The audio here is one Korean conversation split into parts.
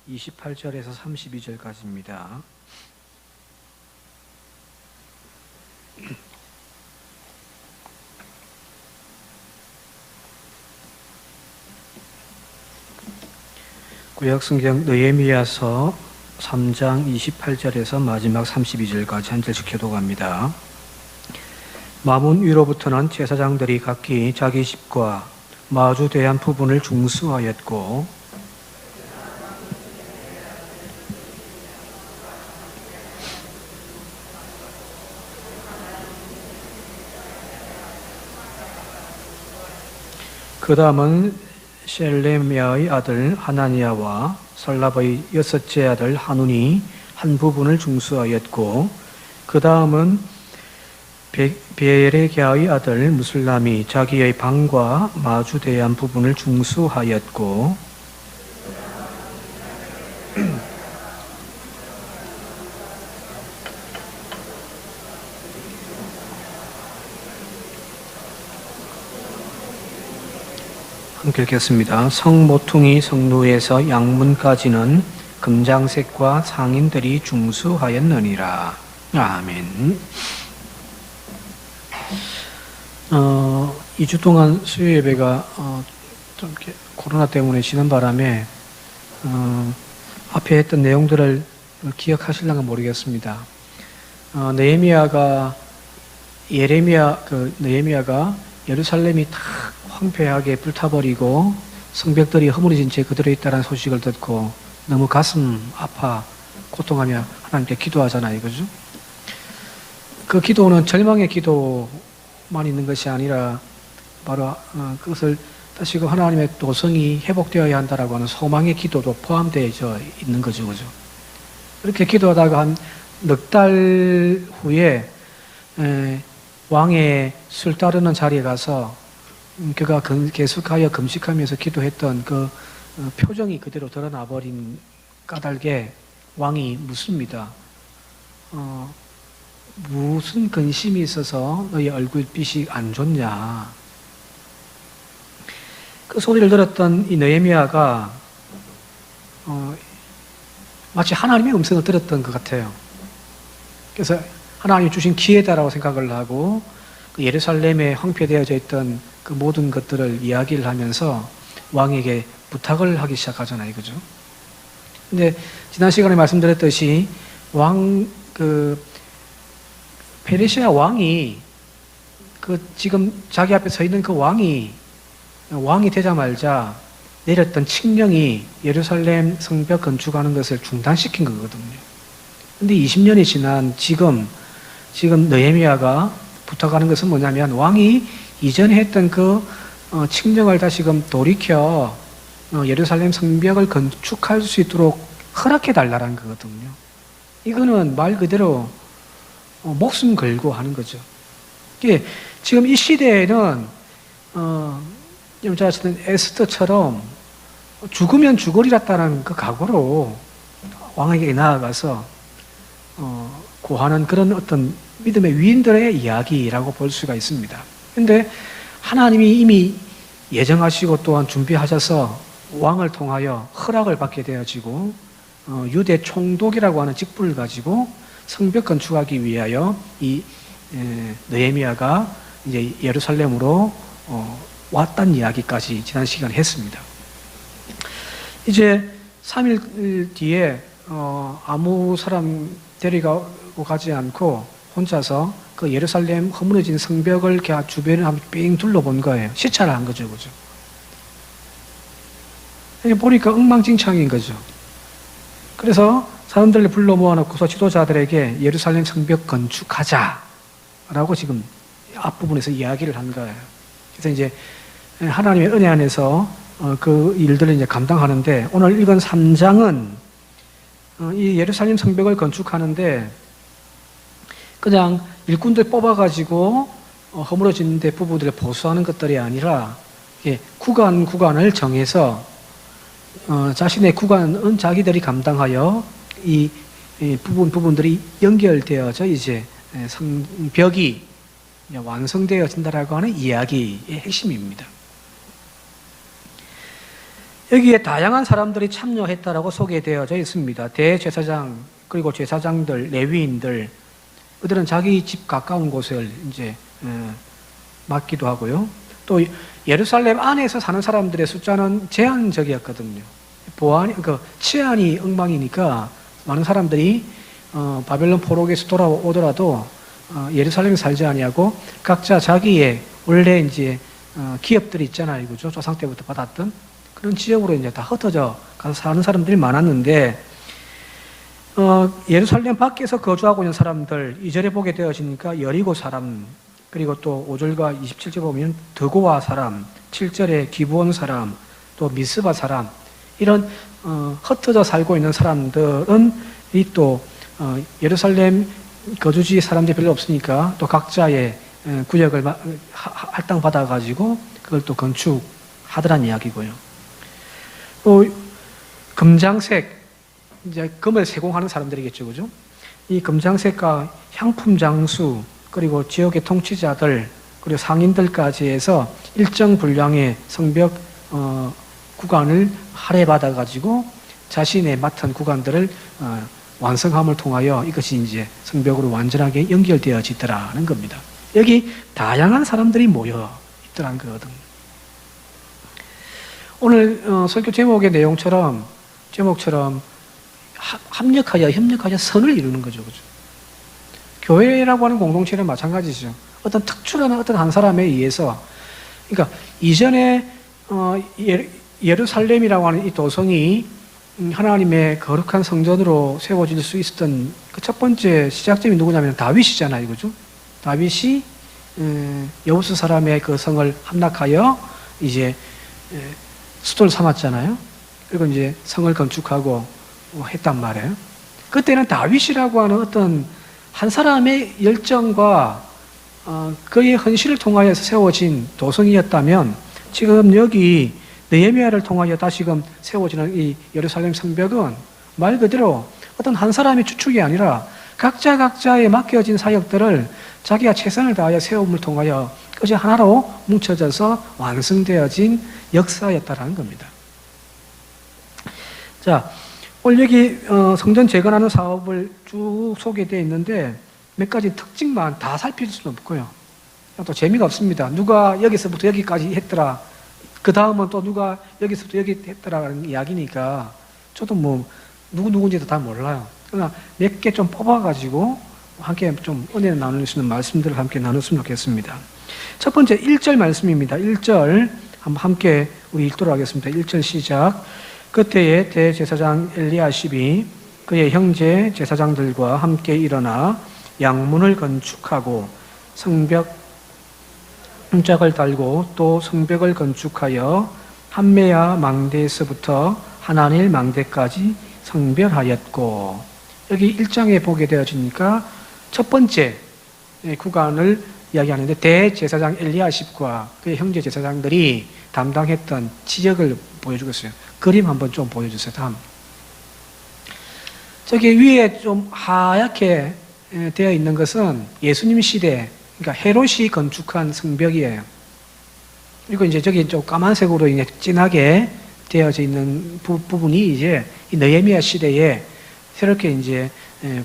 28절에서 32절까지입니다. 구약성경 느헤미야서 3장 28절에서 마지막 32절까지 한 절씩 교독합니다. 마문 위로부터는 제사장들이 각기 자기 집과 마주 대한 부분을 중수하였고 그 다음은 셀레미야의 아들 하나니야와 살랍의 여섯째 아들 하눈이 한 부분을 중수하였고 그 다음은 베레갸의 아들 무슬람이 자기의 방과 마주 대한 부분을 중수하였고 함께 읽겠습니다. 성모퉁이 성루에서 양문까지는 금장색과 상인들이 중수하였느니라. 아멘. 2주 동안 수요 예배가 좀 이렇게 코로나 때문에 지는 바람에 앞에 했던 내용들을 기억하실랑가 모르겠습니다. 느헤미야가 예루살렘이 다 황폐하게 불타버리고 성벽들이 허물어진 채 그대로 있다는 소식을 듣고 너무 가슴 아파 고통하며 하나님께 기도하잖아요, 그죠? 그 기도는 절망의 기도만 있는 것이 아니라 바로 그것을 다시금 하나님의 도성이 회복되어야 한다라고 하는 소망의 기도도 포함되어 있는 거죠, 그죠? 그렇게 기도하다가 한 넉 달 후에 왕의 술 따르는 자리에 가서 그가 계속하여 금식하면서 기도했던 그 표정이 그대로 드러나 버린 까닭에 왕이 묻습니다. 무슨 근심이 있어서 너희 얼굴빛이 안 좋냐? 그 소리를 들었던 이 느헤미야가 마치 하나님의 음성을 들었던 것 같아요. 그래서 하나님이 주신 기회다라고 생각을 하고 그 예루살렘에 황폐되어져 있던 그 모든 것들을 이야기를 하면서 왕에게 부탁을 하기 시작하잖아요, 그죠? 근데 지난 시간에 말씀드렸듯이 페르시아 왕이 지금 자기 앞에 서 있는 그 왕이 되자마자 내렸던 칙령이 예루살렘 성벽 건축하는 것을 중단시킨 거거든요. 근데 20년이 지난 지금 느헤미야가 부탁하는 것은 뭐냐면 왕이 이전에 했던 그 칙령을 다시금 돌이켜 예루살렘 성벽을 건축할 수 있도록 허락해 달라는 거거든요. 이거는 말 그대로 목숨 걸고 하는 거죠. 이게 지금 이 시대에는 여러분 에스더처럼 죽으면 죽으리라다는 그 각오로 왕에게 나아가서 구하는 그런 어떤 믿음의 위인들의 이야기라고 볼 수가 있습니다. 그런데 하나님이 이미 예정하시고 또한 준비하셔서 왕을 통하여 허락을 받게 되어지고 유대 총독이라고 하는 직분을 가지고 성벽 건축하기 위하여 이 느헤미야가 이제 예루살렘으로 왔다는 이야기까지 지난 시간에 했습니다. 이제 3일 뒤에 아무 사람 데리고 가지 않고 혼자서 그 예루살렘 허물어진 성벽을 주변을 한번 삥 둘러본 거예요. 시찰을 한 거죠, 그죠? 보니까 엉망진창인 거죠. 그래서 사람들을 불러 모아놓고서 지도자들에게 예루살렘 성벽 건축하자라고 지금 앞부분에서 이야기를 한 거예요. 그래서 이제 하나님의 은혜 안에서 그 일들을 이제 감당하는데 오늘 읽은 3장은 이 예루살렘 성벽을 건축하는데 그냥 일꾼들 뽑아가지고 허물어진 데 부분들을 보수하는 것들이 아니라 구간을 정해서 자신의 구간은 자기들이 감당하여 이 부분들이 연결되어져 이제 성벽이 완성되어진다라고 하는 이야기의 핵심입니다. 여기에 다양한 사람들이 참여했다라고 소개되어져 있습니다. 대제사장, 그리고 제사장들, 레위인들, 그들은 자기 집 가까운 곳을 이제 맡기도 하고요. 또 예루살렘 안에서 사는 사람들의 숫자는 제한적이었거든요. 치안이 엉망이니까 많은 사람들이 바벨론 포로기에서 돌아오더라도 예루살렘에 살지 아니하고 각자 자기의 원래 이제 기업들이 있잖아요, 그죠? 조상 때부터 받았던 그런 지역으로 이제 다 흩어져 가서 사는 사람들이 많았는데, 예루살렘 밖에서 거주하고 있는 사람들 2절에 보게 되어지니까 여리고 사람, 그리고 또 5절과 27절 보면 드고와 사람, 7절에 기브온 사람, 또 미스바 사람, 이런 흩어져 살고 있는 사람들은 이 또 예루살렘 거주지 사람들이 별로 없으니까 또 각자의 구역을 할당받아 가지고 그걸 또 건축하더란 이야기고요. 또 금장색, 이제 금을 세공하는 사람들이겠죠, 그죠? 이 금장색과 향품 장수, 그리고 지역의 통치자들, 그리고 상인들까지 해서 일정 분량의 성벽 구간을 할애받아 가지고 자신의 맡은 구간들을 완성함을 통하여 이것이 이제 성벽으로 완전하게 연결되어지더라는 겁니다. 여기 다양한 사람들이 모여 있더라는 거거든요. 오늘 설교 제목처럼 협력하여 선을 이루는 거죠, 그죠? 교회라고 하는 공동체는 마찬가지죠. 어떤 특출한 어떤 한 사람에 의해서, 그러니까 이전에 예루살렘이라고 하는 이 도성이 하나님의 거룩한 성전으로 세워질 수 있었던 그 첫 번째 시작점이 누구냐면 다윗이잖아요, 그죠? 다윗이 여부스 사람의 그 성을 함락하여 이제 수도를 삼았잖아요. 그리고 이제 성을 건축하고 했단 말이에요. 그때는 다윗이라고 하는 어떤 한 사람의 열정과 그의 헌신을 통하여서 세워진 도성이었다면, 지금 여기 느헤미야를 통하여 다시금 세워지는 이 예루살렘 성벽은 말 그대로 어떤 한 사람의 주축이 아니라 각자의 맡겨진 사역들을 자기가 최선을 다하여 세움을 통하여 그것이 하나로 뭉쳐져서 완성되어진 역사였다라는 겁니다. 자, 오늘 여기 성전 재건하는 사업을 쭉 소개되어 있는데 몇 가지 특징만 다 살필 수는 없고요. 또 재미가 없습니다. 누가 여기서부터 여기까지 했더라, 그 다음은 또 누가 여기서부터 여기 했더라는 이야기니까 저도 뭐 누군지도 다 몰라요. 그러나 몇 개 좀 뽑아가지고 함께 좀 은혜를 나눌 수 있는 말씀들을 함께 나눴으면 좋겠습니다. 첫 번째 1절 말씀입니다. 1절 한번 함께 우리 읽도록 하겠습니다. 1절 시작. 그때에 대제사장 엘리야십이 그의 형제 제사장들과 함께 일어나 양문을 건축하고 성벽 문짝을 달고 또 성벽을 건축하여 한메야 망대에서부터 하나닐 망대까지 성별하였고, 여기 1장에 보게 되어지니까 첫 번째 구간을 이야기하는데 대제사장 엘리야십과 그의 형제 제사장들이 담당했던 지역을 보여주겠어요. 그림 한번 좀 보여주세요. 다음. 저기 위에 좀 하얗게 되어 있는 것은 예수님 시대, 그러니까 헤롯이 건축한 성벽이에요. 그리고 이제 저기 좀 까만색으로 이제 진하게 되어져 있는 부분이 이제 이 느헤미야 시대에 새롭게 이제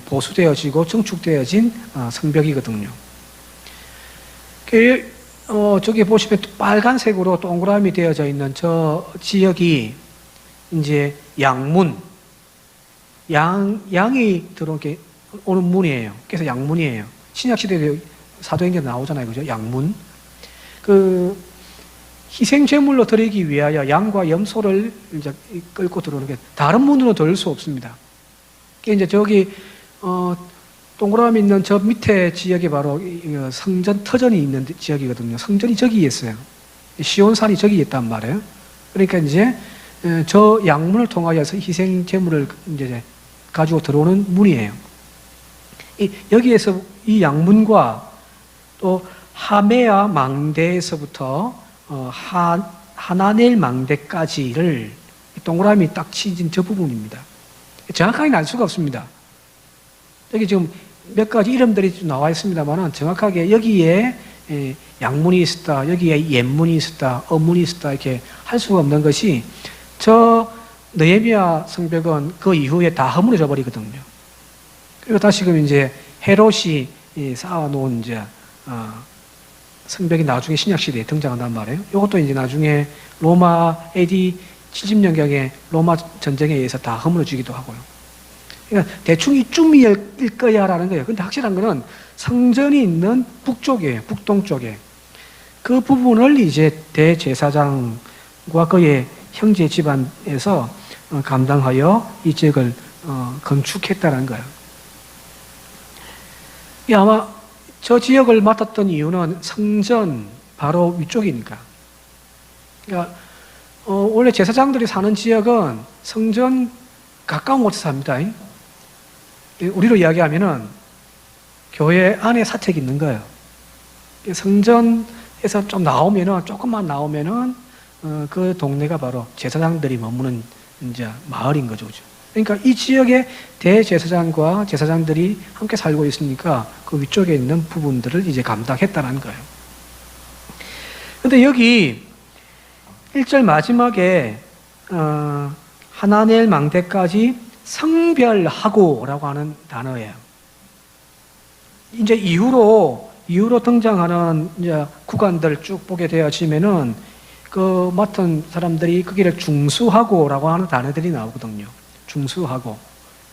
보수되어지고 증축되어진 성벽이거든요. 저기 보시면 빨간색으로 동그라미 되어져 있는 저 지역이 이제 양문, 양이 들어오게 오는 문이에요. 그래서 양문이에요. 신약 시대에 사도행전 나오잖아요, 그죠? 양문. 그 희생 제물로 드리기 위하여 양과 염소를 이제 끌고 들어오는 게 다른 문으로 들을 수 없습니다. 이제 저기 동그라미 있는 저 밑에 지역이 바로 성전 터전이 있는 지역이거든요. 성전이 저기 있어요. 시온산이 저기 있단 말이에요. 그러니까 이제 저 양문을 통하여서 희생 제물을 이제 가지고 들어오는 문이에요. 여기에서 이 양문과 또 하메야 망대에서부터 하나넬 망대까지를 동그라미 딱 치진 저 부분입니다. 정확하게 알 수가 없습니다. 여기 지금 몇 가지 이름들이 나와 있습니다만 정확하게 여기에 양문이 있었다, 여기에 옛문이 있었다, 어문이 있었다 이렇게 할 수가 없는 것이 저 느헤미야 성벽은 그 이후에 다 허물어져 버리거든요. 그리고 다시금 이제 헤롯이 쌓아놓은 이제 성벽이 나중에 신약 시대에 등장한단 말이에요. 이것도 이제 나중에 로마 AD 70년경에 로마 전쟁에 의해서 다 허물어지기도 하고요. 그러니까 대충 이쯤일 거야라는 거예요. 근데 확실한 거는 성전이 있는 북쪽이에요. 북동쪽에. 그 부분을 이제 대제사장과 그의 형제 집안에서 감당하여 이 지역을 건축했다는 거예요. 아마 저 지역을 맡았던 이유는 성전 바로 위쪽이니까. 그러니까 원래 제사장들이 사는 지역은 성전 가까운 곳에 삽니다. 우리로 이야기하면은 교회 안에 사택이 있는 거예요. 성전에서 좀 나오면은, 조금만 나오면은 그 동네가 바로 제사장들이 머무는 이제 마을인 거죠. 그러니까 이 지역에 대제사장과 제사장들이 함께 살고 있으니까 그 위쪽에 있는 부분들을 이제 감당했다는 거예요. 근데 여기 1절 마지막에 하나넬 망대까지 성별하고라고 하는 단어예요. 이제 이후로 등장하는 이제 구간들 쭉 보게 되어지면은 그 맡은 사람들이 그 길을 중수하고라고 하는 단어들이 나오거든요. 중수하고.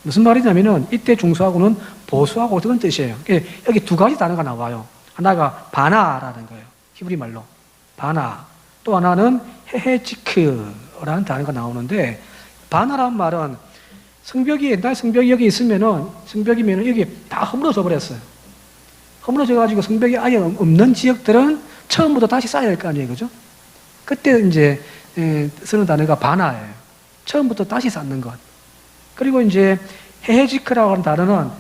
무슨 말이냐면은 이때 중수하고는 보수하고 그런 뜻이에요. 여기 두 가지 단어가 나와요. 하나가 바나라는 거예요. 히브리 말로. 바나. 또 하나는 헤헤지크라는 단어가 나오는데, 바나라는 말은 옛날 성벽이 여기 있으면은, 성벽이면은 여기 다 허물어져 버렸어요. 허물어져 가지고 성벽이 아예 없는 지역들은 처음부터 다시 쌓아야 할 거 아니에요. 그죠? 그때 이제 쓰는 단어가 바나예요. 처음부터 다시 쌓는 것. 그리고 이제 헤헤지크라고 하는 단어는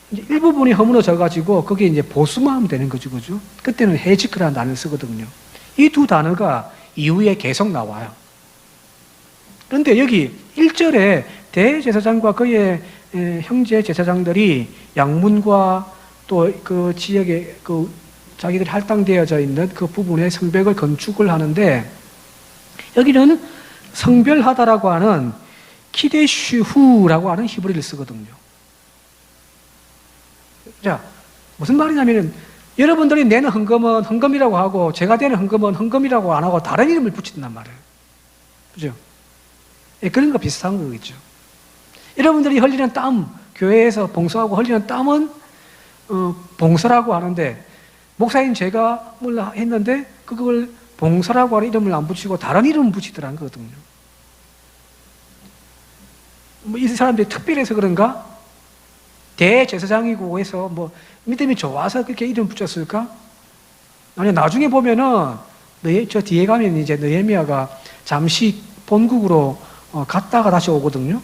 이제 일부분이 허물어져 가지고 거기에 이제 보수만 하면 되는 거죠. 그죠? 그때는 헤헤지크라는 단어를 쓰거든요. 이 두 단어가 이후에 계속 나와요. 그런데 여기 1절에 대제사장과 그의 형제 제사장들이 양문과 또 그 지역에 그 자기들이 할당되어져 있는 그 부분에 성벽을 건축을 하는데, 여기는 성별하다라고 하는 키데슈후라고 하는 히브리를 쓰거든요. 자, 무슨 말이냐면 여러분들이 내는 헌금은 헌금이라고 하고 제가 내는 헌금은 헌금이라고 안 하고 다른 이름을 붙인단 말이에요. 그죠? 예, 그런 거 비슷한 거겠죠. 여러분들이 흘리는 땀, 교회에서 봉사하고 흘리는 땀은 봉사라고 하는데, 목사인 제가 몰라 했는데 그걸 봉사라고 하는 이름을 안 붙이고 다른 이름을 붙이더라는 거거든요. 뭐 이 사람들이 특별해서 그런가? 대제사장이고 해서 뭐 믿음이 좋아서 그렇게 이름 붙였을까? 아니, 나중에 보면은 저 뒤에 가면 이제 느헤미야가 잠시 본국으로 갔다가 다시 오거든요.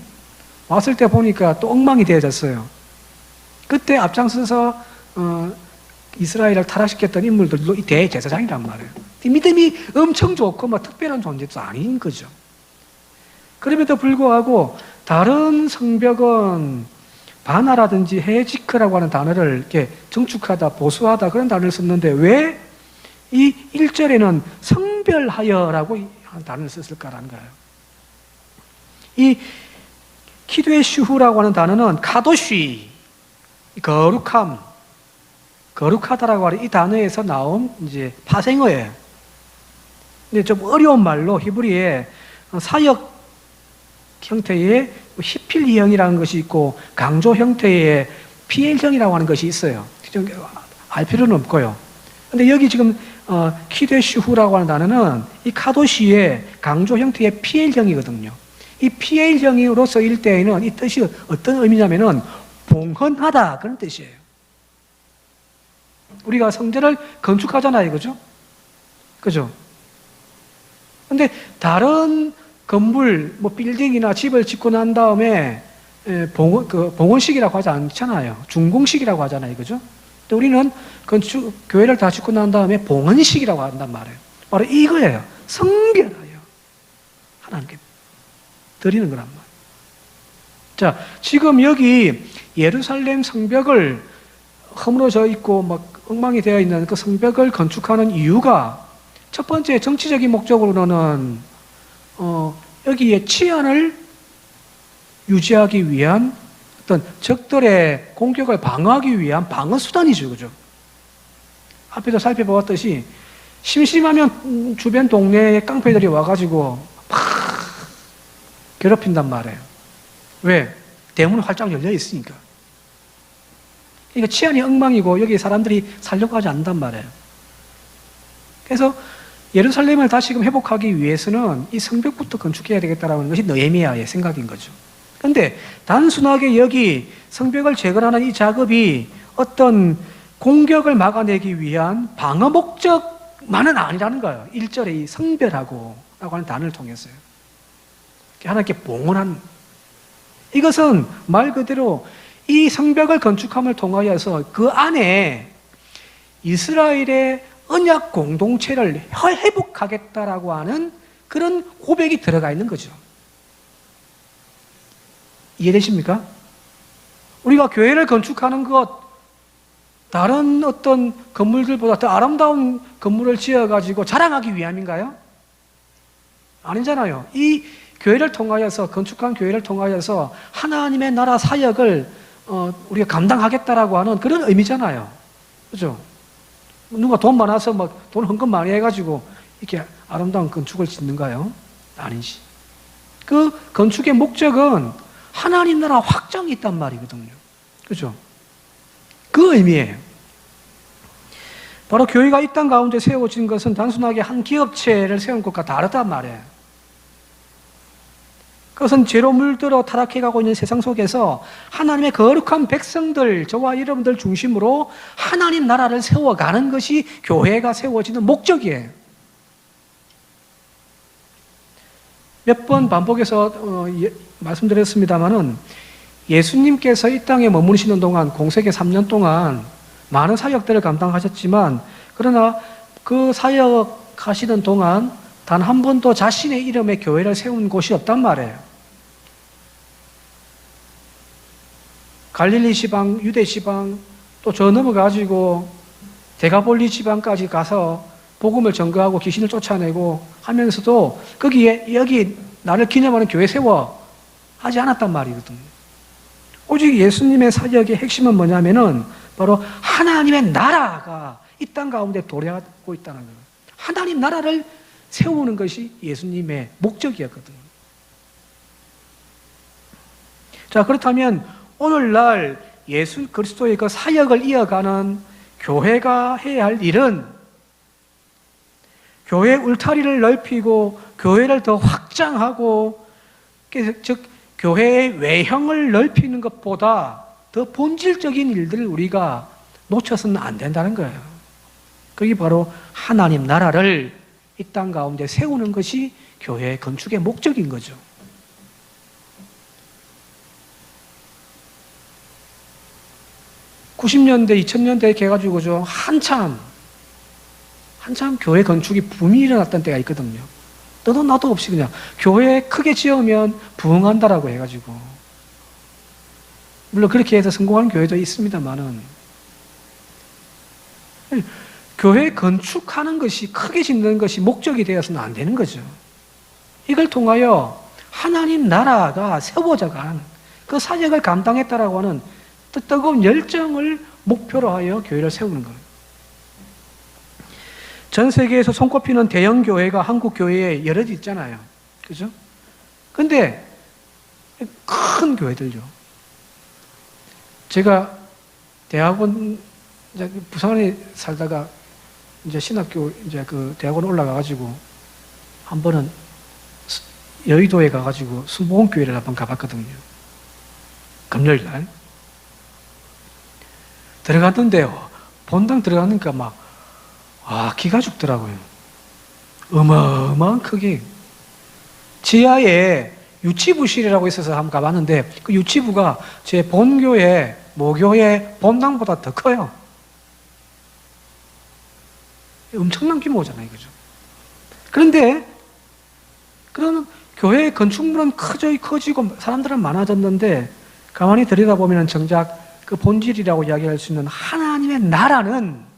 왔을 때 보니까 또 엉망이 되어졌어요. 그때 앞장서서 이스라엘을 타락시켰던 인물들도 이 대제사장이란 말이에요. 믿음이 엄청 좋고 뭐 특별한 존재도 아닌 거죠. 그럼에도 불구하고 다른 성벽은 바나라든지 헤지크라고 하는 단어를 이렇게 정축하다, 보수하다 그런 단어를 썼는데 왜 이 1절에는 성별하여라고 하는 단어를 썼을까라는 거예요. 이 키드웨슈후라고 하는 단어는 카도쉬, 거룩하다라고 하는 이 단어에서 나온 이제 파생어예요. 근데 좀 어려운 말로 히브리에 사역 형태의 히필형이라는 것이 있고 강조 형태의 PL형이라고 하는 것이 있어요. 알 필요는 없고요. 근데 여기 지금 키데슈후라고 하는 단어는 이 카도시의 강조 형태의 PL형이거든요. 이 PL형으로 쓰일 때에는 이 뜻이 어떤 의미냐면은 봉헌하다 그런 뜻이에요. 우리가 성전을 건축하잖아요. 그죠? 그죠? 근데 다른 건물, 뭐 빌딩이나 집을 짓고 난 다음에 봉헌식이라고 하지 않잖아요. 준공식이라고 하잖아요. 그죠? 근데 우리는 교회를 다 짓고 난 다음에 봉헌식이라고 한단 말이에요. 바로 이거예요. 성결하여 하나님께 드리는 거란 말이에요. 자, 지금 여기 예루살렘 성벽을 허물어져 있고 막 엉망이 되어 있는 그 성벽을 건축하는 이유가 첫 번째 정치적인 목적으로는 여기에 치안을 유지하기 위한 어떤 적들의 공격을 방어하기 위한 방어 수단이죠. 그죠? 앞에도 살펴보았듯이 심심하면 주변 동네에 깡패들이 와가지고 막 괴롭힌단 말이에요. 왜? 대문이 활짝 열려 있으니까. 그러니까 치안이 엉망이고 여기 사람들이 살려고 하지 않는단 말이에요. 그래서 예루살렘을 다시금 회복하기 위해서는 이 성벽부터 건축해야 되겠다라는 것이 느헤미야의 생각인 거죠. 그런데 단순하게 여기 성벽을 재건하는 이 작업이 어떤 공격을 막아내기 위한 방어 목적만은 아니라는 거예요. 1절에 이 성별하고 라고 하는 단어를 통해서요. 하나님께 봉헌한, 이것은 말 그대로 이 성벽을 건축함을 통하여서 그 안에 이스라엘의 언약 공동체를 회복하겠다라고 하는 그런 고백이 들어가 있는 거죠. 이해되십니까? 우리가 교회를 건축하는 것, 다른 어떤 건물들보다 더 아름다운 건물을 지어가지고 자랑하기 위함인가요? 아니잖아요. 이 교회를 통하여서, 건축한 교회를 통하여서 하나님의 나라 사역을 우리가 감당하겠다라고 하는 그런 의미잖아요. 그죠? 누가 돈 많아서 막 돈 헌금 많이 해가지고 이렇게 아름다운 건축을 짓는가요? 아니지. 그 건축의 목적은 하나님 나라 확장이 있단 말이거든요. 그죠? 그 의미예요. 바로 교회가 이 땅 가운데 세워진 것은 단순하게 한 기업체를 세운 것과 다르단 말이에요. 그것은 죄로 물들어 타락해가고 있는 세상 속에서 하나님의 거룩한 백성들, 저와 여러분들 중심으로 하나님 나라를 세워가는 것이 교회가 세워지는 목적이에요. 몇 번 반복해서 말씀드렸습니다마는 예수님께서 이 땅에 머무르시는 동안, 공생애 3년 동안 많은 사역들을 감당하셨지만, 그러나 그 사역하시는 동안 단 한 번도 자신의 이름의 교회를 세운 곳이 없단 말이에요. 갈릴리 지방, 유대 지방, 또 저 넘어가지고 데가볼리 지방까지 가서 복음을 전거하고 귀신을 쫓아내고 하면서도 거기에 여기 나를 기념하는 교회 세워 하지 않았단 말이거든요. 오직 예수님의 사역의 핵심은 뭐냐면은 바로 하나님의 나라가 이 땅 가운데 도래하고 있다는 거예요. 하나님 나라를 세우는 것이 예수님의 목적이었거든요. 자, 그렇다면 오늘날 예수 그리스도의 그 사역을 이어가는 교회가 해야 할 일은 교회의 울타리를 넓히고 교회를 더 확장하고, 즉 교회의 외형을 넓히는 것보다 더 본질적인 일들을 우리가 놓쳐서는 안 된다는 거예요. 그게 바로 하나님 나라를 이 땅 가운데 세우는 것이 교회 건축의 목적인 거죠. (90년대) (2000년대) 이렇게 해가지고 한참 교회 건축이 붐이 일어났던 때가 있거든요. 너도 나도 없이 그냥 교회 크게 지으면 부흥한다라고 해가지고, 물론 그렇게 해서 성공한 교회도 있습니다만은, 교회 건축하는 것이, 크게 짓는 것이 목적이 되어서는 안 되는 거죠. 이걸 통하여 하나님 나라가 세워져가는 그 사역을 감당했다라고 하는 뜨거운 열정을 목표로 하여 교회를 세우는 거예요. 전 세계에서 손꼽히는 대형 교회가 한국 교회에 여럿 있잖아요. 그죠? 근데 큰 교회들요. 제가 대학원, 부산에 살다가 이제 신학교 그 대학원 올라가가지고 한 번은 여의도에 가가지고 순복음교회를 한번 가봤거든요. 금요일날 들어갔는데요, 본당 들어가니까 막 기가 죽더라고요. 어마어마한 크기. 지하에 유치부실이라고 있어서 한번 가봤는데, 그 유치부가 제 본교회, 모교회 본당보다 더 커요. 엄청난 규모잖아요. 그죠? 그런데, 그런 교회 건축물은 커지고 사람들은 많아졌는데, 가만히 들여다보면 정작 그 본질이라고 이야기할 수 있는 하나님의 나라는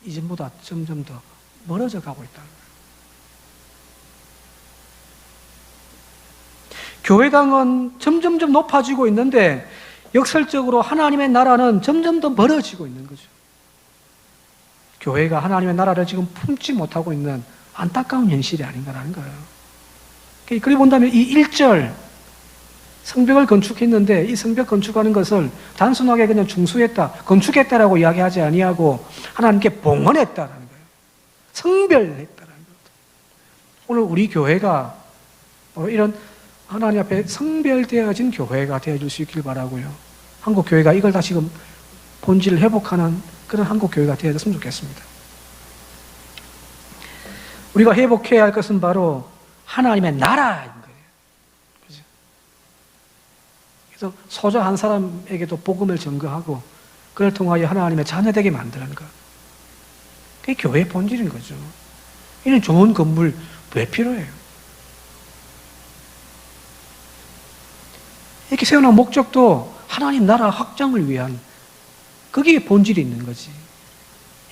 이전보다 점점 더 멀어져 가고 있다는 거예요. 교회당은 점점점 높아지고 있는데 역설적으로 하나님의 나라는 점점 더 멀어지고 있는 거죠. 교회가 하나님의 나라를 지금 품지 못하고 있는 안타까운 현실이 아닌가라는 거예요. 그리 본다면 이 1절 성벽을 건축했는데 이 성벽 건축하는 것을 단순하게 그냥 중수했다, 건축했다라고 이야기하지 아니하고 하나님께 봉헌했다라는 거예요. 성별했다라는 거예요. 오늘 우리 교회가 이런 하나님 앞에 성별되어진 교회가 되어줄 수 있길 바라고요. 한국 교회가 이걸 다 지금 본질을 회복하는 그런 한국 교회가 되어졌으면 좋겠습니다. 우리가 회복해야 할 것은 바로 하나님의 나라인 거예요. 그죠? 그래서 소자 한 사람에게도 복음을 전거하고 그를 통하여 하나님의 자녀되게 만드는 것. 그게 교회의 본질인 거죠. 이런 좋은 건물 왜 필요해요? 이렇게 세워놓은 목적도 하나님 나라 확장을 위한 거기에 본질이 있는 거지.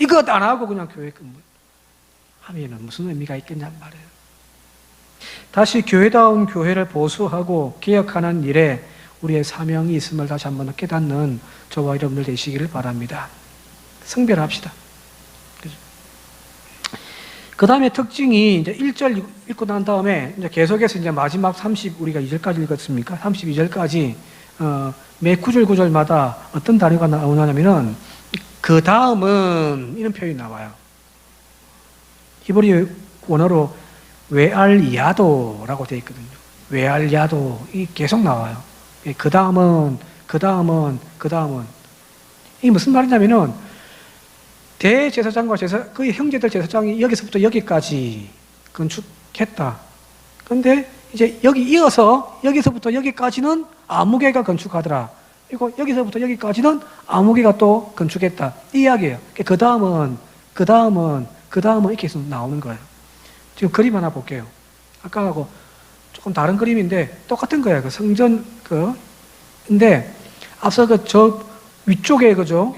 이것 안 하고 그냥 교회 건물 하면은 무슨 의미가 있겠냔 말이에요. 다시 교회다운 교회를 보수하고 개혁하는 일에 우리의 사명이 있음을 다시 한번 깨닫는 저와 여러분들 되시기를 바랍니다. 성별합시다. 그 다음에 특징이 이제 1절 읽고 난 다음에 이제 계속해서 이제 마지막 우리가 2절까지 읽었습니까? 32절까지 매 구절마다 어떤 단어가 나오냐면은 그 다음은 이런 표현이 나와요. 히브리 원어로 웨알야도라고 되어 있거든요. 웨알야도 이 계속 나와요. 그 다음은 이게 무슨 말이냐면은 대제사장과 그의 형제들 제사장이 여기서부터 여기까지 건축했다. 그런데 이제 이어서 여기서부터 여기까지는 아무개가 건축하더라. 그리고 여기서부터 여기까지는 아무개가 또 건축했다. 이 이야기예요. 그 다음은 이렇게 해서 나오는 거예요. 지금 그림 하나 볼게요. 아까하고 조금 다른 그림인데 똑같은 거예요. 그 성전 근데 앞서 저 위쪽에 그죠?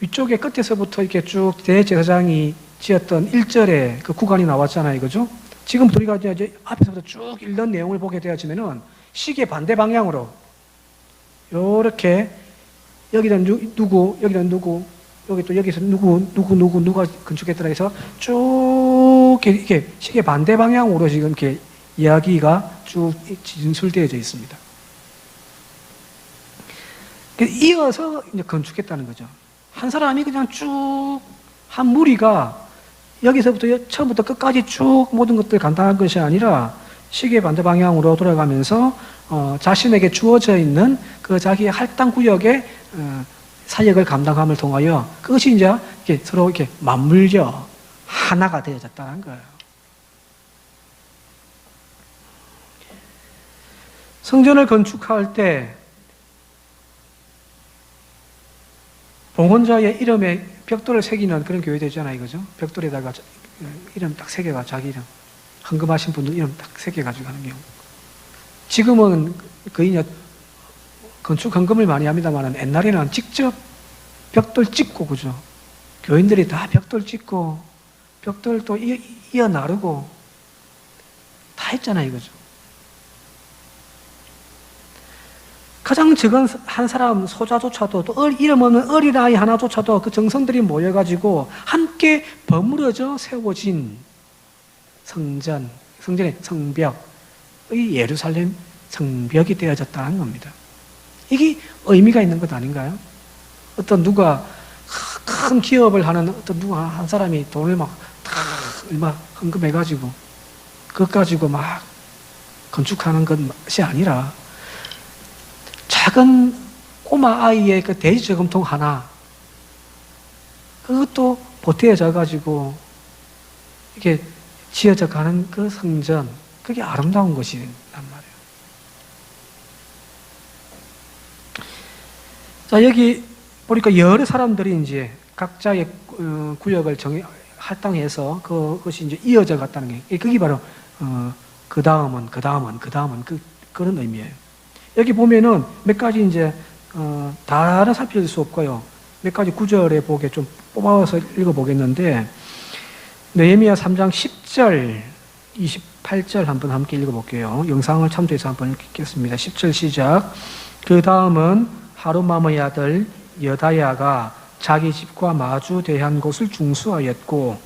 위쪽에 끝에서부터 이렇게 쭉 대제사장이 지었던 1절의 그 구간이 나왔잖아요. 그죠? 지금 우리가 이제 앞에서부터 쭉 읽는 내용을 보게 되어지면은 시계 반대 방향으로 요렇게 여기는 누구, 여기는 누구, 여기 또 여기서 누가 건축했더라 해서 쭉 이렇게 시계 반대 방향으로 지금 이렇게 이야기가 쭉 진술되어져 있습니다. 이어서 이제 건축했다는 거죠. 한 사람이 그냥 쭉 한 무리가 여기서부터 처음부터 끝까지 쭉 모든 것들 감당한 것이 아니라 시계 반대 방향으로 돌아가면서 자신에게 주어져 있는 그 자기의 할당 구역의 사역을 감당함을 통하여 그것이 이제 이렇게 서로 이렇게 맞물려 하나가 되어졌다는 거예요. 성전을 건축할 때 봉헌자의 이름에 벽돌을 새기는 그런 교회 되잖아요, 그죠? 벽돌에다가 이름 딱 새겨가 자기 이름 헌금하신 분들 이름 딱 새겨가지고 하는 경우. 지금은 거의 건축 헌금을 많이 합니다만 옛날에는 직접 벽돌 찍고 그죠? 교인들이 다 벽돌 찍고 벽돌 또 이어 나르고 다 했잖아요, 그죠? 가장 적은 한 사람 소자조차도 또 이름 없는 어린아이 하나조차도 그 정성들이 모여가지고 함께 버무려져 세워진 성전의 성벽, 이 예루살렘 성벽이 되어졌다는 겁니다. 이게 의미가 있는 것 아닌가요? 어떤 누가 큰 기업을 하는 어떤 누가 한 사람이 돈을 얼마 헌금해가지고 그것 가지고 막 건축하는 것이 아니라 작은 꼬마 아이의 그 돼지 저금통 하나, 그것도 보태져 가지고 이렇게 지어져 가는 그 성전, 그게 아름다운 것이란 말이에요. 자, 여기 보니까 여러 사람들이 이제 각자의 구역을 할당해서 그것이 이제 이어져 갔다는 게, 그게 바로 그 다음은 그런 의미예요. 여기 보면은 몇 가지 이제 다 살필 수 없고요. 몇 가지 구절에 보게 좀 뽑아서 읽어보겠는데, 느헤미야 3장 10절, 8절 한번 함께 읽어볼게요. 영상을 참조해서 한번 읽겠습니다. 10절 시작. 그 다음은 하루맘의 아들 여다야가 자기 집과 마주 대한 곳을 중수하였고,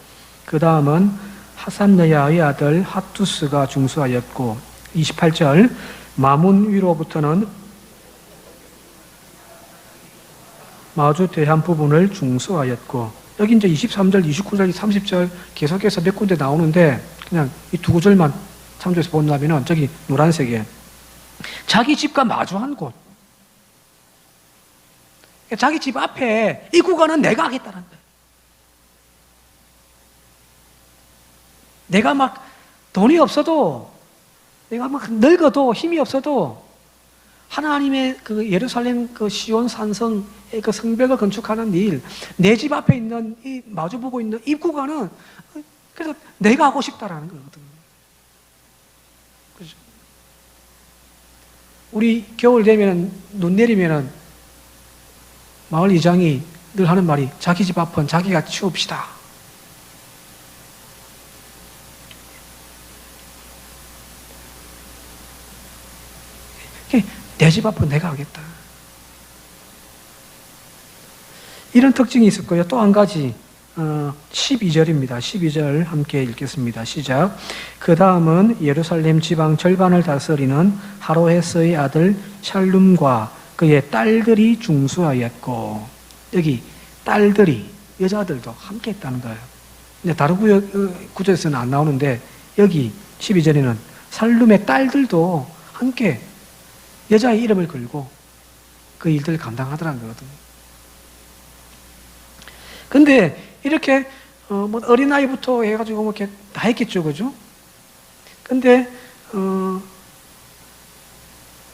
그 다음은 하산느야의 아들 핫투스가 중수하였고, 28절 마문 위로부터는 마주 대한 부분을 중수하였고, 여기 이제 23절, 29절, 30절 계속해서 몇 군데 나오는데 그냥 이 두 구절만 참조해서 본다면은 저기 노란색에 자기 집과 마주한 곳, 자기 집 앞에 이 구간은 내가 하겠다는 거예요. 내가 막 돈이 없어도, 내가 막 늙어도 힘이 없어도 하나님의 그 예루살렘 그 시온 산성의 그 성벽을 건축하는 일, 내 집 앞에 있는 이 마주보고 있는 이 구간은 그래서 내가 하고 싶다라는 거거든요. 그죠? 우리 겨울 되면 눈 내리면은 마을 이장이 늘 하는 말이 자기 집 앞은 자기가 치웁시다. 내 집 앞은 내가 하겠다. 이런 특징이 있었고요. 또 한 가지 12절입니다. 12절 함께 읽겠습니다. 시작. 그 다음은 예루살렘 지방 절반을 다스리는 하로헤스의 아들 샬룸과 그의 딸들이 중수하였고, 여기 딸들이, 여자들도 함께 했다는 거예요. 근데 다른 구절에서는 안 나오는데 여기 12절에는 살룸의 딸들도 함께 여자의 이름을 걸고 그 일들을 감당하더라는 거거든요. 근데 이렇게 뭐 어린아이부터 해가지고 뭐 이렇게 다 했겠죠, 그죠? 근데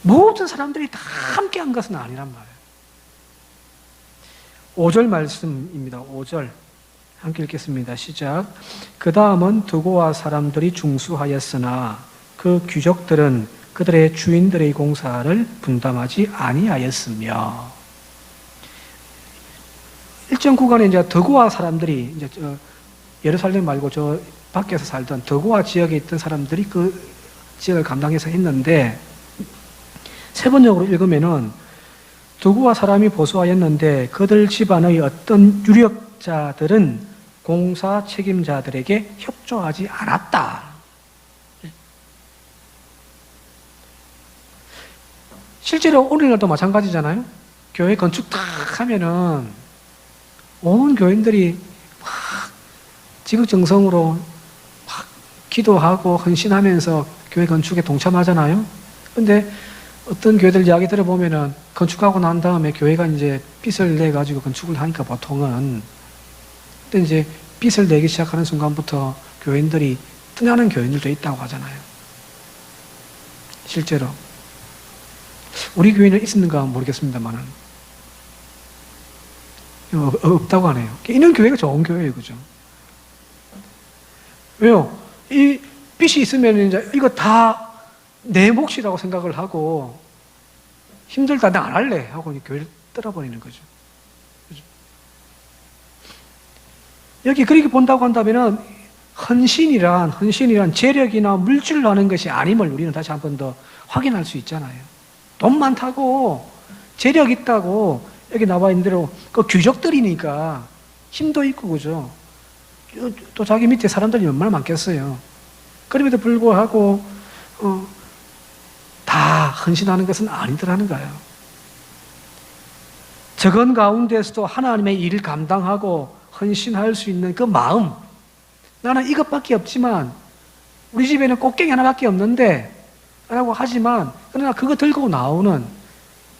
모든 사람들이 다 함께 한 것은 아니란 말이에요. 5절 말씀입니다. 5절 함께 읽겠습니다. 시작. 그 다음은 두고와 사람들이 중수하였으나 그 귀족들은 그들의 주인들의 공사를 분담하지 아니하였으며, 일정 구간에 이제 더고아 사람들이 이제 예루살렘 말고 저 밖에서 살던 더고아 지역에 있던 사람들이 그 지역을 감당해서 했는데, 세번역으로 읽으면은 더고아 사람이 보수하였는데 그들 집안의 어떤 유력자들은 공사 책임자들에게 협조하지 않았다. 실제로 오늘날도 마찬가지잖아요. 교회 건축 딱 하면은 온 교인들이 막 지극정성으로 막 기도하고 헌신하면서 교회 건축에 동참하잖아요. 근데 어떤 교회들 이야기 들어보면은 건축하고 난 다음에 교회가 이제 빚을 내 가지고 건축을 하니까 보통은, 근데 이제 빚을 내기 시작하는 순간부터 교인들이 떠나는 교인들도 있다고 하잖아요. 실제로 우리 교회는 있었는가 모르겠습니다만은 없다고 하네요. 이런 교회가 좋은 교회예요, 그죠? 왜요? 이 빚이 있으면 이제 이거 다 내 몫이라고 생각을 하고 힘들다, 나 안 할래 하고 교회를 떠나버리는 거죠. 그죠? 여기 그렇게 본다고 한다면은 헌신이란 재력이나 물질로 하는 것이 아님을 우리는 다시 한 번 더 확인할 수 있잖아요. 돈 많다고, 재력 있다고, 여기 나와 있는 대로 그 귀족들이니까 힘도 있고, 그죠? 또 자기 밑에 사람들이 얼마나 많겠어요. 그럼에도 불구하고 다 헌신하는 것은 아니더라는 거예요. 적은 가운데서도 하나님의 일을 감당하고 헌신할 수 있는 그 마음, 나는 이것밖에 없지만 우리 집에는 꽃갱이 하나밖에 없는데 라고 하지만, 그러나 그거 들고 나오는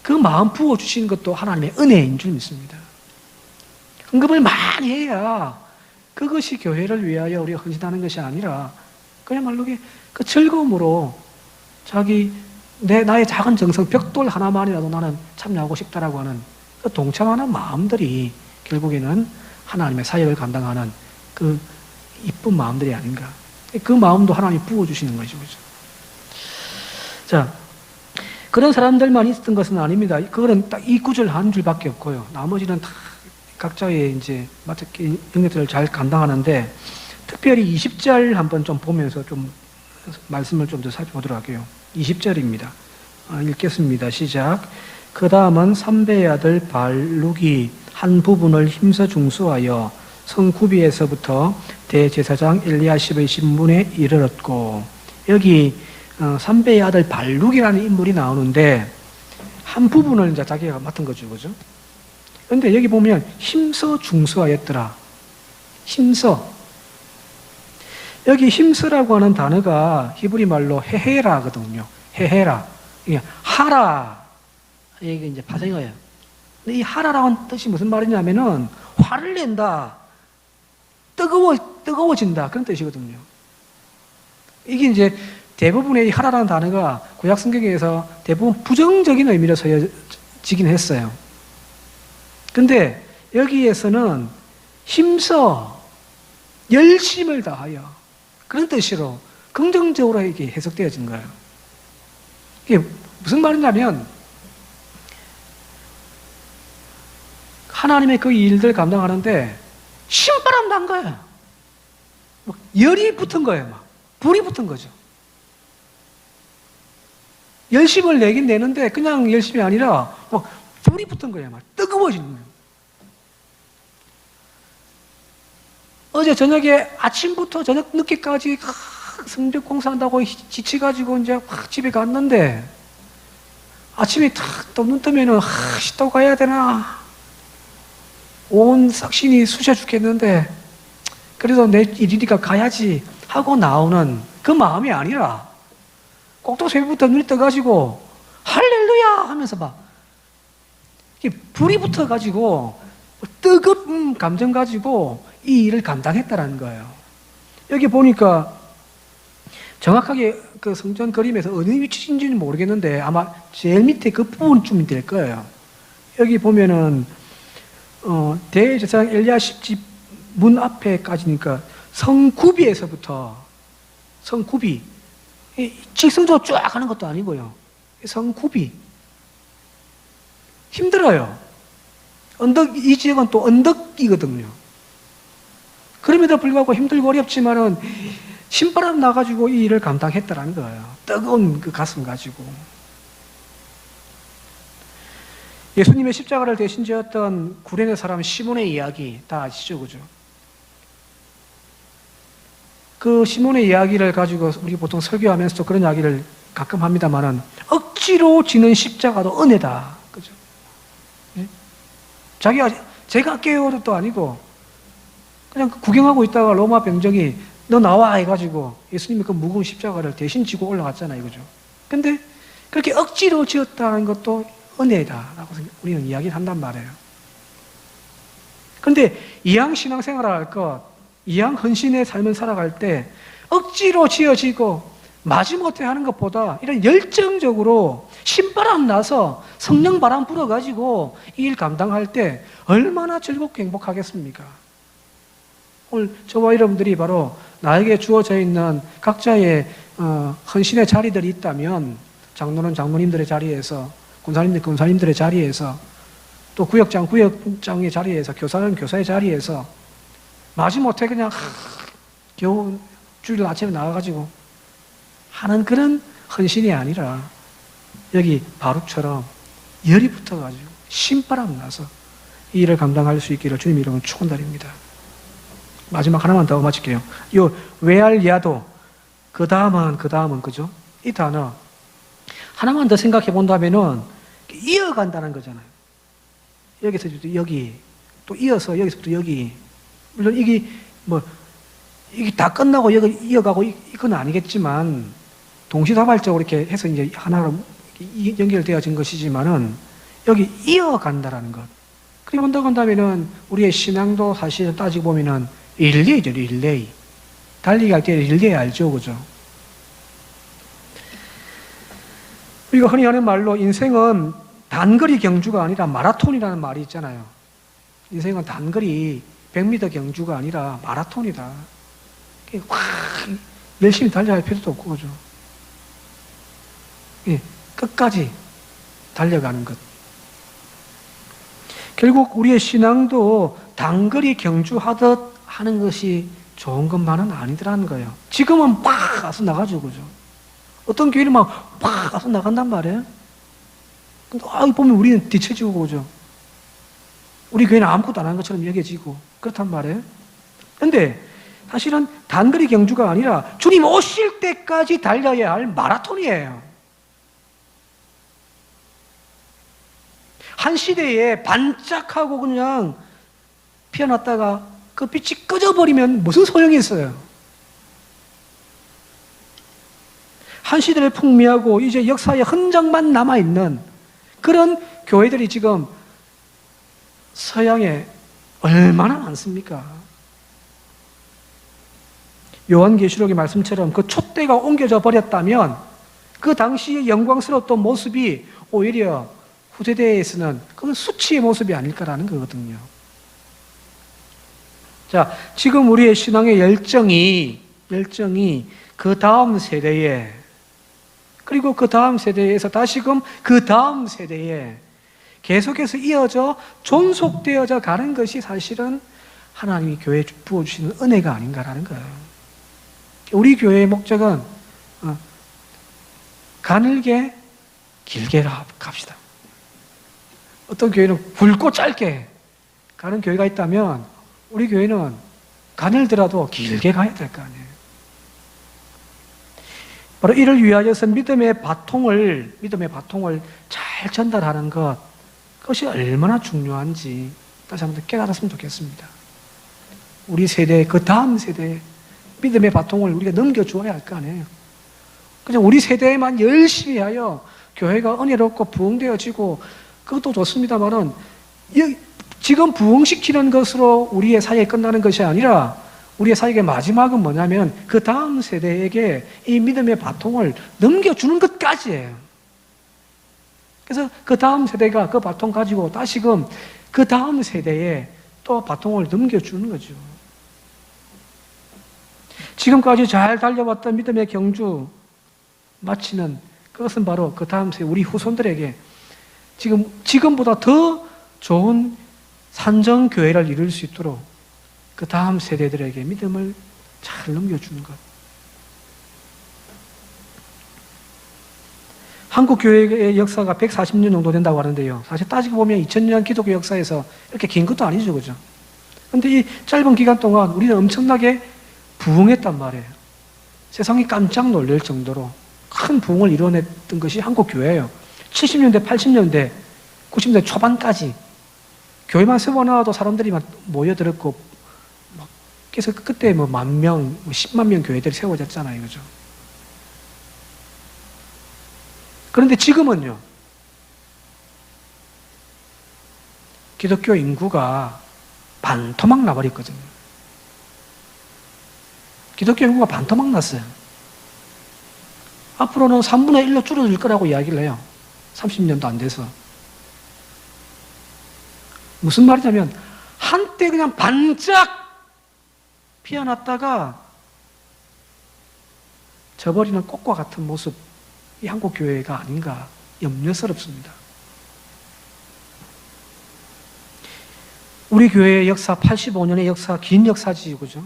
그 마음 부어주시는 것도 하나님의 은혜인 줄 믿습니다. 헌금을 많이 해야 그것이 교회를 위하여 우리가 헌신하는 것이 아니라 그야말로 그 즐거움으로 나의 작은 정성, 벽돌 하나만이라도 나는 참여하고 싶다라고 하는 그 동참하는 마음들이 결국에는 하나님의 사역을 감당하는 그 이쁜 마음들이 아닌가. 그 마음도 하나님이 부어주시는 거죠. 그죠? 자, 그런 사람들만 있었던 것은 아닙니다. 그거는 딱 이 구절 한 줄밖에 없고요. 나머지는 다 각자의 이제 영역들을 잘 감당하는데, 특별히 20절 한번 좀 보면서 좀 말씀을 좀 더 살펴보도록 할게요. 20절입니다. 읽겠습니다. 시작. 그 다음은 삼배의 아들 발룩이 한 부분을 힘써 중수하여 성구비에서부터 대제사장 엘리야십의 신문에 이르렀고, 여기 삼배의 아들 발룩이라는 인물이 나오는데 한 부분을 이제 자기가 맡은 거죠, 그죠? 그런데 여기 보면 힘써 중수하였더라. 힘써. 여기 힘쓰라고 하는 단어가 히브리 말로 헤헤라거든요. 헤헤라. 이게 하라. 이게 이제 파생어예요. 근데 이 하라라는 뜻이 무슨 말이냐면은 화를 낸다. 뜨거워진다. 그런 뜻이거든요. 이게 이제 대부분의 이 하라라는 단어가 구약 성경에서 대부분 부정적인 의미로 쓰여지긴 했어요. 근데 여기에서는 힘써 열심을 다하여 그런 뜻으로 긍정적으로 이게 해석되어진 거예요. 이게 무슨 말이냐면 하나님의 그 일들 감당하는데 신바람 난 거예요. 막 열이 붙은 거예요. 막 불이 붙은 거죠. 열심을 내긴 내는데 그냥 열심이 아니라 막 불이 붙은 거예요. 막 뜨거워지는 거예요. 어제 저녁에 아침부터 저녁 늦게까지 성벽 공사한다고 지치가지고 이제 확 집에 갔는데 아침에 탁 또 눈 뜨면은 또 가야 되나? 온 싹신이 쑤셔 죽겠는데 그래도 내 일이니까 가야지 하고 나오는 그 마음이 아니라 꼭 또 새벽부터 눈이 떠가지고 할렐루야 하면서 막 불이 붙어가지고 뜨거운 감정 가지고 이 일을 감당했다라는 거예요. 여기 보니까 정확하게 그 성전 그림에서 어느 위치인지는 모르겠는데 아마 제일 밑에 그 부분쯤이 될 거예요. 여기 보면은 대제사장 엘리야십 집 문 앞에까지니까 성구비에서부터 성구비 직선적으로 쫙 하는 것도 아니고요. 성구비 힘들어요. 언덕 이 지역은 또 언덕이거든요. 그럼에도 불구하고 힘들고 어렵지만은 신바람 나가지고 이 일을 감당했다라는 거예요. 뜨거운 그 가슴 가지고. 예수님의 십자가를 대신 지었던 구레네 사람 시몬의 이야기 다 아시죠? 그죠? 그 시몬의 이야기를 가지고 우리 보통 설교하면서도 그런 이야기를 가끔 합니다만은 억지로 지는 십자가도 은혜다. 그죠? 네? 제가 할게요 도 아니고 그냥 구경하고 있다가 로마 병정이 너 나와 해가지고 예수님이 그 무거운 십자가를 대신 지고 올라갔잖아요. 그죠? 근데 그렇게 억지로 지었다는 것도 은혜다라고 우리는 이야기를 한단 말이에요. 그런데 이왕 신앙생활을 할 것, 이왕 헌신의 삶을 살아갈 때 억지로 지어지고 마지못해 하는 것보다 이런 열정적으로 신바람 나서 성령 바람 불어가지고 이 일 감당할 때 얼마나 즐겁고 행복하겠습니까? 오늘 저와 여러분들이 바로 나에게 주어져 있는 각자의 헌신의 자리들이 있다면 장로는 장로님들의 자리에서 권사님들 권사님들의 자리에서 또 구역장의 자리에서 교사는 교사의 자리에서 마지못해 그냥 겨우 주일 아침에 나와가지고 하는 그런 헌신이 아니라 여기 바룩처럼 열이 붙어가지고 신바람 나서 이 일을 감당할 수 있기를 주님 이름으로 축원드립니다. 마지막 하나만 더 마칠게요. 요 외알야도 그 다음은 그죠? 이 단어 하나만 더 생각해 본다면은 이어간다는 거잖아요. 여기서 여기 또 이어서 여기서부터 여기 물론 이게 다 끝나고 여기 이어가고 이건 아니겠지만 동시다발적으로 이렇게 해서 이제 하나로 연결되어진 것이지만은 여기 이어간다라는 것. 그리고 본다고 한다면은 우리의 신앙도 사실 따지고 보면은 릴레이죠, 릴레이. 달리기 할 때 릴레이 알죠, 그죠? 우리가 흔히 하는 말로 인생은 단거리 경주가 아니라 마라톤이라는 말이 있잖아요. 인생은 단거리 100m 경주가 아니라 마라톤이다. 열심히 달려야 할 필요도 없고, 그죠? 예, 끝까지 달려가는 것. 결국 우리의 신앙도 단거리 경주하듯 하는 것이 좋은 것만은 아니더라는 거예요. 지금은 팍 가서 나가죠, 그죠? 어떤 교회는 막 가서 나간단 말이에요. 근데 보면 우리는 뒤처지고, 그죠? 우리 교회는 아무것도 안 한 것처럼 여겨지고 그렇단 말이에요. 근데 사실은 단거리 경주가 아니라 주님 오실 때까지 달려야 할 마라톤이에요. 한 시대에 반짝하고 그냥 피어났다가 그 빛이 꺼져버리면 무슨 소용이 있어요? 한 시대를 풍미하고 이제 역사의 흔적만 남아있는 그런 교회들이 지금 서양에 얼마나 많습니까? 요한계시록의 말씀처럼 그 촛대가 옮겨져 버렸다면 그 당시의 영광스러웠던 모습이 오히려 후세대에서는 그건 수치의 모습이 아닐까라는 거거든요. 자, 지금 우리의 신앙의 열정이 그 다음 세대에, 그리고 그 다음 세대에서 다시금 그 다음 세대에 계속해서 이어져 존속되어져 가는 것이 사실은 하나님이 교회에 부어주시는 은혜가 아닌가라는 거예요. 우리 교회의 목적은 가늘게 길게 갑시다. 어떤 교회는 굵고 짧게 가는 교회가 있다면 우리 교회는 가늘더라도 길게 가야 될 거 아니에요. 바로 이를 위하여서 믿음의 바통을 잘 전달하는 것, 그것이 얼마나 중요한지 다시 한번 깨달았으면 좋겠습니다. 우리 세대, 그 다음 세대에 믿음의 바통을 우리가 넘겨주어야 할 거 아니에요. 그냥 우리 세대에만 열심히 하여 교회가 은혜롭고 부흥되어지고 그것도 좋습니다만은 지금 부흥시키는 것으로 우리의 사역이 끝나는 것이 아니라 우리의 사역의 마지막은 뭐냐면 그 다음 세대에게 이 믿음의 바통을 넘겨주는 것까지예요. 그래서 그 다음 세대가 그 바통 가지고 다시금 그 다음 세대에 또 바통을 넘겨주는 거죠. 지금까지 잘 달려왔던 믿음의 경주 마치는 그것은 바로 그 다음 세대, 우리 후손들에게 지금보다 더 좋은 산정교회를 이룰 수 있도록 그 다음 세대들에게 믿음을 잘 넘겨주는 것. 한국 교회의 역사가 140년 정도 된다고 하는데요. 사실 따지고 보면 2000년 기독교 역사에서 이렇게 긴 것도 아니죠, 그죠? 근데 이 짧은 기간 동안 우리는 엄청나게 부흥했단 말이에요. 세상이 깜짝 놀랄 정도로 큰 부흥을 이뤄냈던 것이 한국 교회예요. 70년대, 80년대, 90년대 초반까지 교회만 세워놔도 사람들이 막 모여들었고, 그래서 그때 뭐 10,000명, 10만 명 교회들이 세워졌잖아요, 그죠? 그런데 지금은요, 기독교 인구가 반토막 나버렸거든요. 기독교 인구가 반토막 났어요. 앞으로는 3분의 1로 줄어들 거라고 이야기를 해요. 30년도 안 돼서. 무슨 말이냐면 한때 그냥 반짝 피어났다가 져버리는 꽃과 같은 모습, 이 한국 교회가 아닌가 염려스럽습니다. 우리 교회의 역사, 85년의 역사, 긴 역사지, 그죠?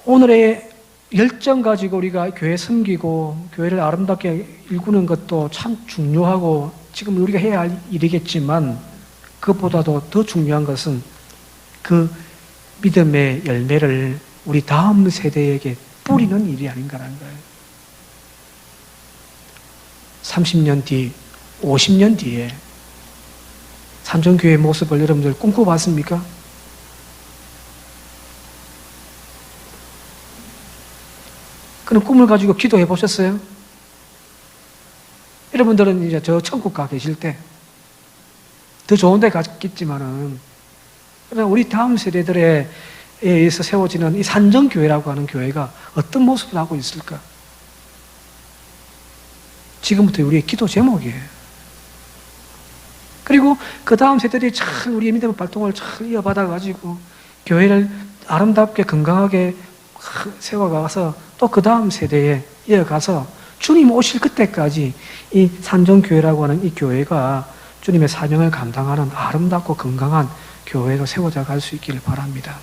오늘의 열정 가지고 우리가 교회 섬기고 교회를 아름답게 일구는 것도 참 중요하고 지금 우리가 해야 할 일이겠지만 그것보다도 더 중요한 것은 그 믿음의 열매를 우리 다음 세대에게 뿌리는 일이 아닌가라는 거예요. 30년 뒤, 50년 뒤에 산정교회의 모습을 여러분들 꿈꿔봤습니까? 그런 꿈을 가지고 기도해 보셨어요? 여러분들은 이제 저 천국 가 계실 때 더 좋은 데 갔겠지만은 그러나 우리 다음 세대들에 의해서 세워지는 이 산정교회라고 하는 교회가 어떤 모습을 하고 있을까? 지금부터 우리의 기도 제목이에요. 그리고 그 다음 세대들이 참 우리의 믿음의 발동을 잘 이어받아가지고 교회를 아름답게 건강하게 세워가서 또 그 다음 세대에 이어가서 주님 오실 그때까지 이 산정교회라고 하는 이 교회가 주님의 사명을 감당하는 아름답고 건강한 교회로 세워져 갈 수 있기를 바랍니다.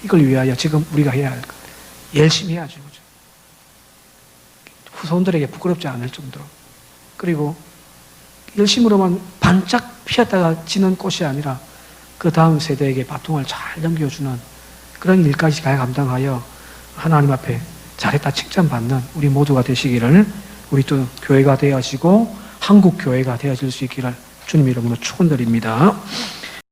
이걸 위하여 지금 우리가 해야 할 것, 열심히 해야죠. 후손들에게 부끄럽지 않을 정도로. 그리고 열심으로만 반짝 피었다가 지는 꽃이 아니라 그 다음 세대에게 바통을 잘 넘겨주는 그런 일까지 감당하여 하나님 앞에 잘했다 칭찬받는 우리 모두가 되시기를, 우리 또 교회가 되어지고 한국 교회가 되어질 수 있기를 주님 이름으로 축원드립니다.